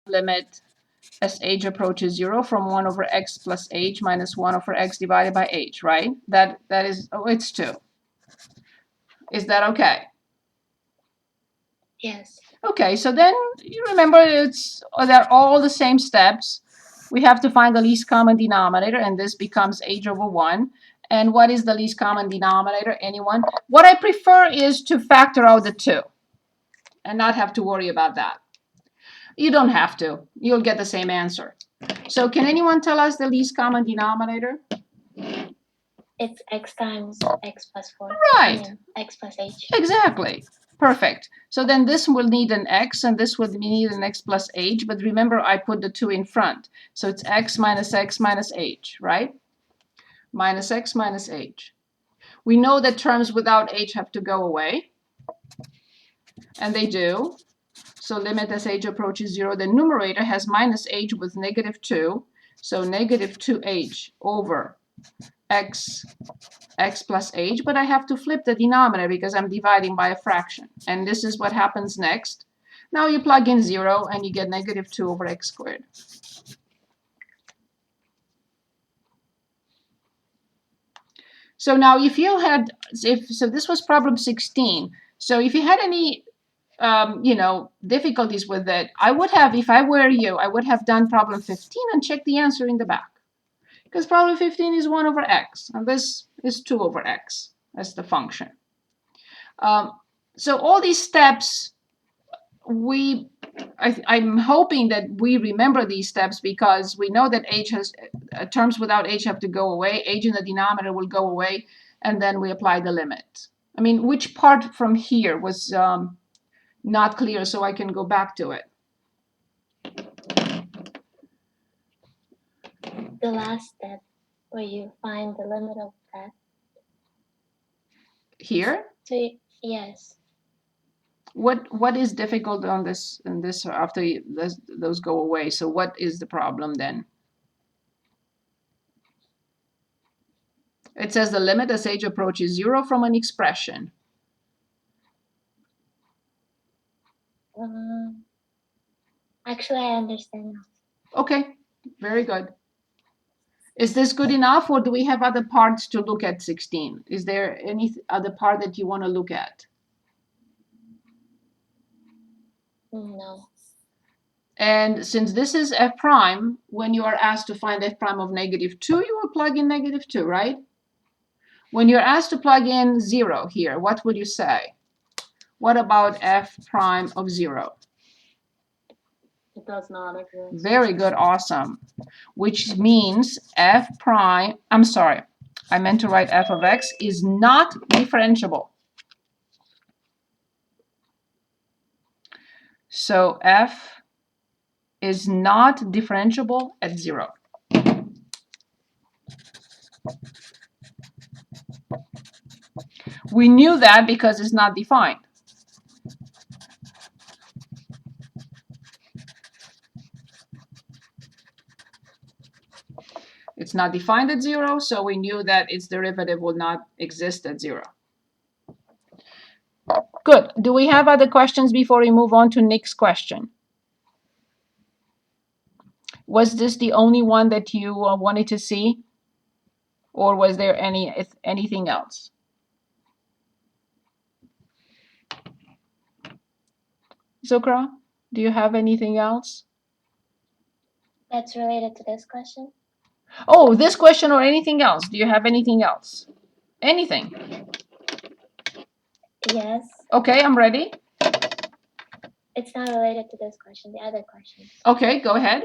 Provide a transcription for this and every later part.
limit as h approaches 0 from 1 over x plus h minus 1 over x divided by h, right? That is, oh, it's 2. Is that okay? Yes. Okay, so then you remember they're all the same steps. We have to find the least common denominator, and this becomes h over 1. And what is the least common denominator? Anyone? What I prefer is to factor out the 2 and not have to worry about that. You don't have to. You'll get the same answer. So can anyone tell us the least common denominator? It's x times x plus 4. Right. And x plus h. Exactly. Perfect. So then this will need an x, and this will need an x plus h. But remember, I put the 2 in front. So it's x minus h, right? Minus x minus h. We know that terms without h have to go away. And they do. So limit as h approaches 0. The numerator has minus h with negative 2. So negative 2h over x plus h, but I have to flip the denominator because I'm dividing by a fraction. And this is what happens next. Now you plug in 0 and you get negative 2 over x squared. So now if you had, so this was problem 16. So if you had any difficulties with it, I would have, if I were you, I would have done problem 15 and checked the answer in the back. Because problem 15 is 1 over x, and this is 2 over x as the function. So all these steps, I'm hoping that we remember these steps because we know that h has, terms without h have to go away, h in the denominator will go away, and then we apply the limit. I mean, which part from here was not clear, so I can go back to it? The last step where you find the limit of that. Here? So yes. What is difficult on this after those go away? So what is the problem then? It says the limit as h approaches 0 from an expression. Actually, I understand now. Okay, very good. Is this good enough, or do we have other parts to look at 16? Is there any other part that you want to look at? No. And since this is f prime, when you are asked to find f prime of negative 2, you will plug in negative 2, right? When you're asked to plug in 0 here, what would you say? What about f prime of 0? It does not exist. Very good, awesome. Which means f prime, I'm sorry, I meant to write f of x is not differentiable. So f is not differentiable at 0. We knew that because it's not defined. It's not defined at 0, so we knew that its derivative will not exist at 0. Good. Do we have other questions before we move on to Nick's question? Was this the only one that you wanted to see? Or was there anything else? Zukra, do you have anything else? That's related to this question? Oh, this question or anything else? Do you have anything else? Anything? Yes. Okay, I'm ready. It's not related to this question, the other question. Okay, go ahead.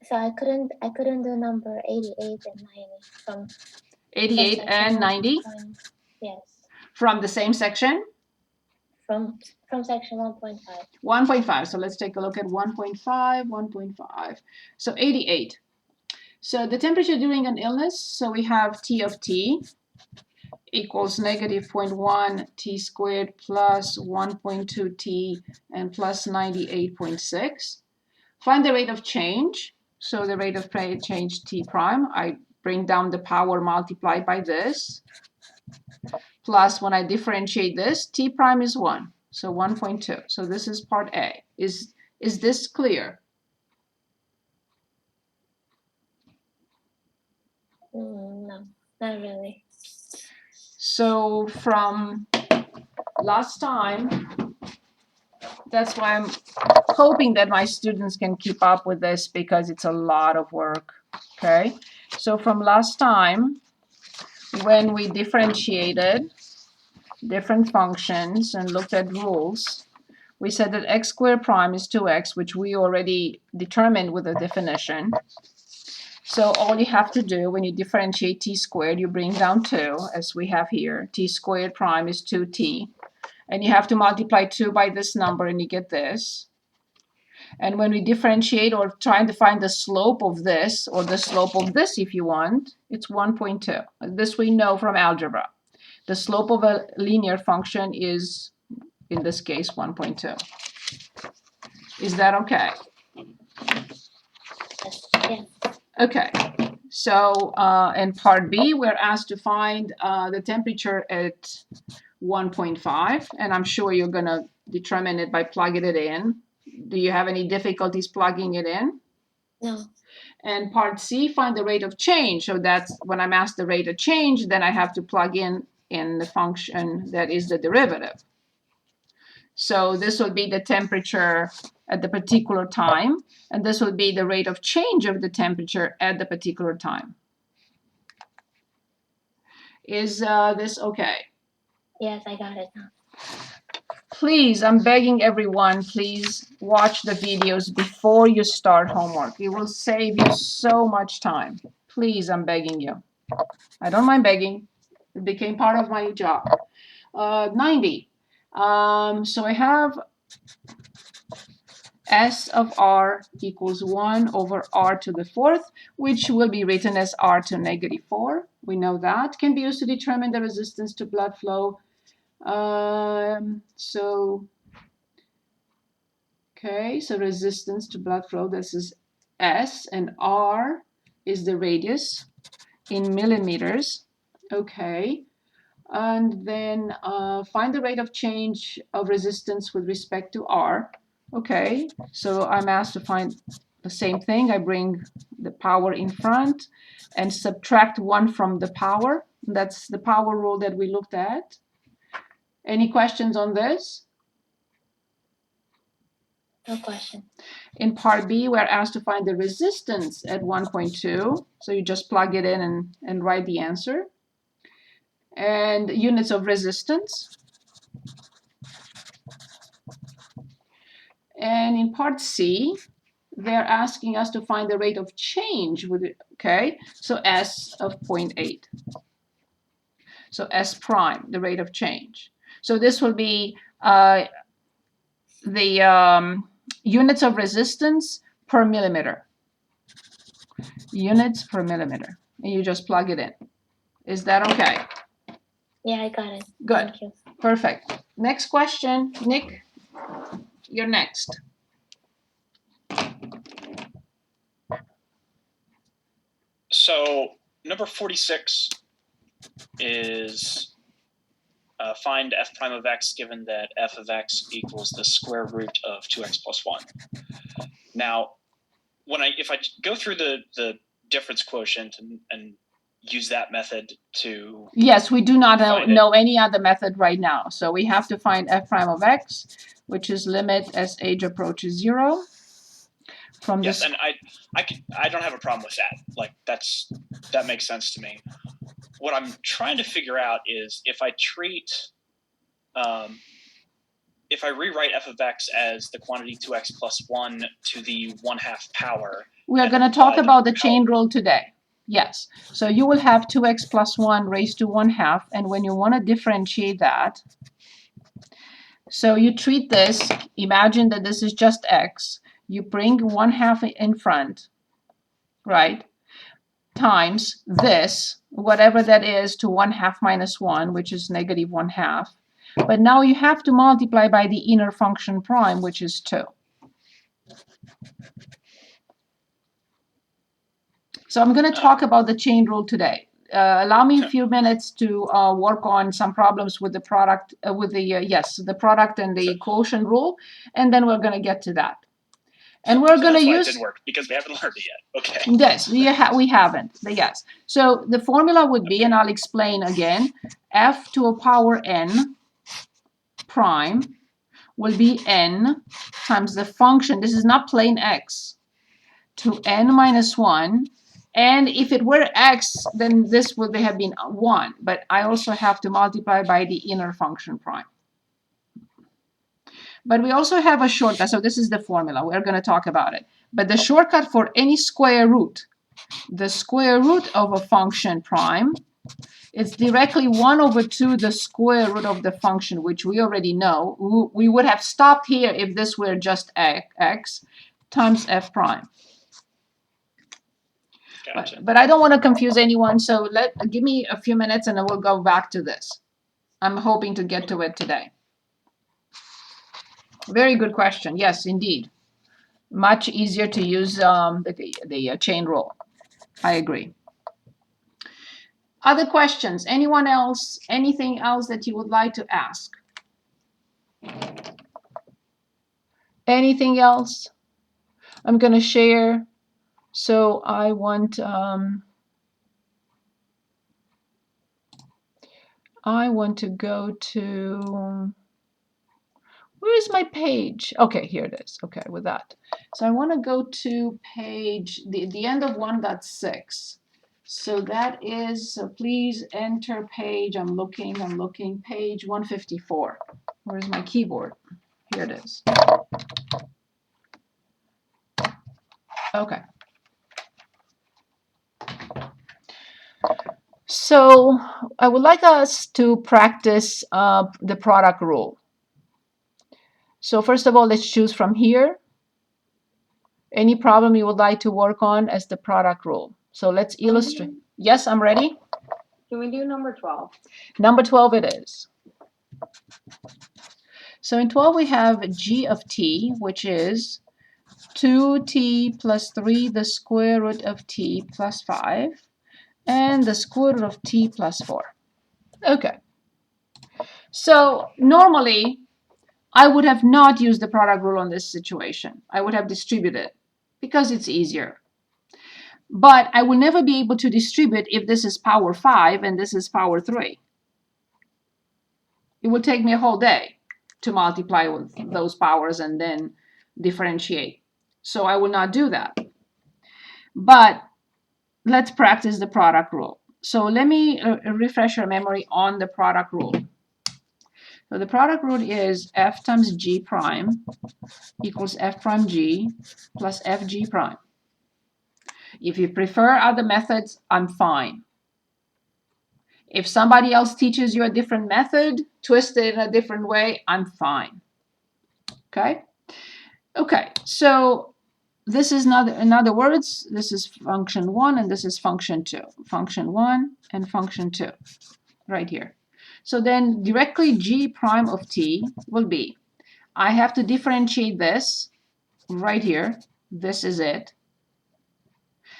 So I couldn't do number 88 and 90 from 88 and 90? Yes. From the same section? From section 1.5. 1.5. So let's take a look at 1.5, 1.5. So 88. So the temperature during an illness, so we have T of T equals negative 0.1 T squared plus 1.2 T and plus 98.6. Find the rate of change. So the rate of change T prime, I bring down the power multiplied by this. Plus when I differentiate this, T prime is 1. So 1.2. So this is part A. Is Is this clear? No, not really. So from last time, that's why I'm hoping that my students can keep up with this because it's a lot of work, okay? So from last time, when we differentiated different functions and looked at rules, we said that x squared prime is 2x, which we already determined with a definition. So all you have to do when you differentiate t squared, you bring down 2, as we have here. T squared prime is 2t. And you have to multiply 2 by this number, and you get this. And when we differentiate or trying to find the slope of this, or the slope of this if you want, it's 1.2. This we know from algebra. The slope of a linear function is, in this case, 1.2. Is that okay? Yes. Okay. So in part B, we're asked to find the temperature at 1.5, and I'm sure you're going to determine it by plugging it in. Do you have any difficulties plugging it in? No. And part C, find the rate of change. So that's when I'm asked the rate of change, then I have to plug in the function that is the derivative. So this will be the temperature at the particular time, and this will be the rate of change of the temperature at the particular time. Is this okay? Yes, I got it now. Please, I'm begging everyone, please watch the videos before you start homework. It will save you so much time. Please, I'm begging you. I don't mind begging. It became part of my job. 90. So I have S of R equals 1 over R to the fourth, which will be written as R to negative 4. We know that. Can be used to determine the resistance to blood flow. Okay, so resistance to blood flow, this is S, and R is the radius in millimeters. Okay, and then find the rate of change of resistance with respect to R. Okay, so I'm asked to find the same thing. I bring the power in front and subtract 1 from the power. That's the power rule that we looked at. Any questions on this? No question. In part B, we're asked to find the resistance at 1.2. So you just plug it in and write the answer. And units of resistance. And in part C, they're asking us to find the rate of change with it, okay? So S of 0.8. So S prime, the rate of change. So this will be the units of resistance per millimeter. Units per millimeter. And you just plug it in. Is that okay? Yeah, I got it. Good. Thank you. Perfect. Next question. Nick, you're next. So number 46 is find f prime of x given that f of x equals the square root of 2x plus 1. Now, if I go through the difference quotient and use that method to... Yes, we do not know any other method right now. So we have to find f prime of x, which is limit as age approaches 0. From yes, this... and I don't have a problem with that. Like that makes sense to me. What I'm trying to figure out is if I rewrite f of x as the quantity 2x plus 1 to the 1/2 power. We are going to talk about the chain rule today. Yes. So you will have 2x plus 1 raised to 1/2. And when you want to differentiate that, so you treat this, imagine that this is just x. You bring 1/2 in front, right? Times this, whatever that is, to 1/2 minus 1, which is negative 1/2. But now you have to multiply by the inner function prime, which is 2. So I'm going to talk about the chain rule today. Allow me a few minutes to work on some problems with the product, the product and the quotient rule, and then we're going to get to that. And we're going to that's why use... it didn't work, because we haven't learned it yet. Okay. Yes, we haven't, but yes. So the formula would be, and I'll explain again, f to a power n prime will be n times the function, this is not plain x, to n minus 1. And if it were x, then this would have been 1. But I also have to multiply by the inner function prime. But we also have a shortcut. So this is the formula. We're going to talk about it. But the shortcut for any square root, the square root of a function prime, is directly 1 over 2 the square root of the function, which we already know. We would have stopped here if this were just x times f prime. Gotcha. But I don't want to confuse anyone, so give me a few minutes and I will go back to this. I'm hoping to get to it today. Very good question. Yes, indeed. Much easier to use the chain rule. I agree. Other questions? Anyone else? Anything else that you would like to ask? Anything else? I'm going to share. So I want to go to, where is my page? Okay, here it is. Okay, with that. So I want to go to page, the end of 1.6. So that is, so please enter page, I'm looking, page 154. Where's my keyboard? Here it is. Okay. So I would like us to practice the product rule. So first of all, let's choose from here any problem you would like to work on as the product rule. So let's illustrate. Yes, I'm ready. Can we do number 12? Number 12 it is. So in 12 we have g of t, which is 2t plus 3 the square root of t plus 5, and the square root of t plus 4. Okay. So normally, I would have not used the product rule on this situation. I would have distributed because it's easier. But I will never be able to distribute if this is power 5 and this is power 3. It would take me a whole day to multiply with those powers and then differentiate. So I will not do that. But let's practice the product rule. So let me refresh your memory on the product rule. So the product rule is f times g prime equals f prime g plus fg prime. If you prefer other methods, I'm fine. If somebody else teaches you a different method, twisted in a different way, I'm fine. Okay? Okay, so this is not, in other words, this is function 1 and this is function 2. Function 1 and function 2, right here. So then directly g prime of t will be, I have to differentiate this right here. This is it.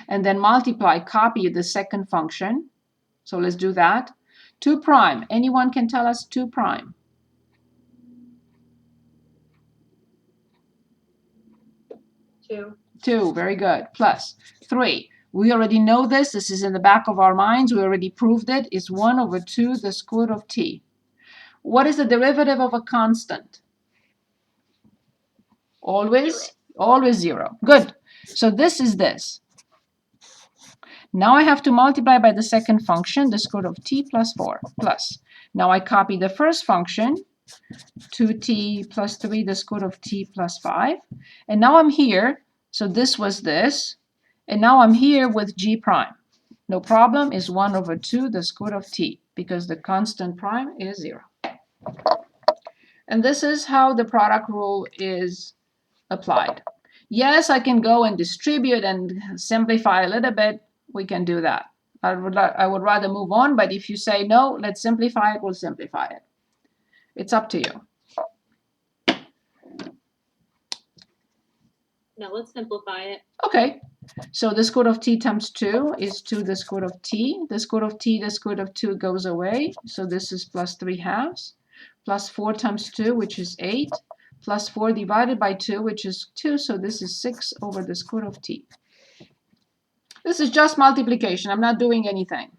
And then multiply, copy the second function. So let's do that. 2 prime. Anyone can tell us 2 prime? 2, very good. Plus 3. We already know this. This is in the back of our minds. We already proved it. It's 1 over 2 the square root of t. What is the derivative of a constant? Always 0. Good. So this is this. Now I have to multiply by the second function, the square root of t plus 4, plus. Now I copy the first function, 2t plus 3, the square root of t plus 5. And now I'm here. So this was this. And now I'm here with g prime. No problem, is 1 over 2 the square root of t, because the constant prime is 0. And this is how the product rule is applied. Yes, I can go and distribute and simplify a little bit. We can do that. I would rather move on, but if you say no, let's simplify it, we'll simplify it. It's up to you. No, let's simplify it. Okay. So the square root of t times 2 is 2 the square root of t. The square root of t, the square root of 2 goes away. So this is plus 3 halves. Plus 4 times 2, which is 8. plus 4 divided by 2, which is 2, so this is 6 over the square root of t. This is just multiplication. I'm not doing anything.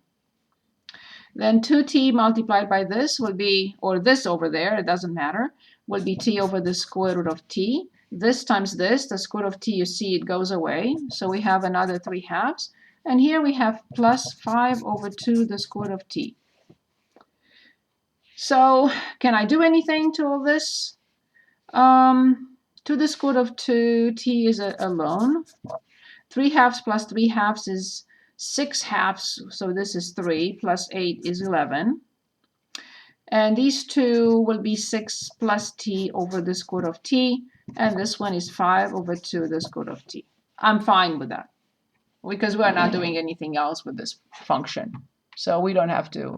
Then 2t multiplied by this will be, or this over there, it doesn't matter, will be t over the square root of t. This times this, the square root of t, you see it goes away. So we have another 3/2. And here we have plus 5 over 2 the square root of t. So can I do anything to all this? 2 the square root of 2, t is alone. 3/2 plus 3/2 is 6/2, so this is 3, plus 8 is 11. And these two will be 6 plus t over the square root of t, and this one is 5 over 2 the square root of t. I'm fine with that, because we're not doing anything else with this function. So we don't have to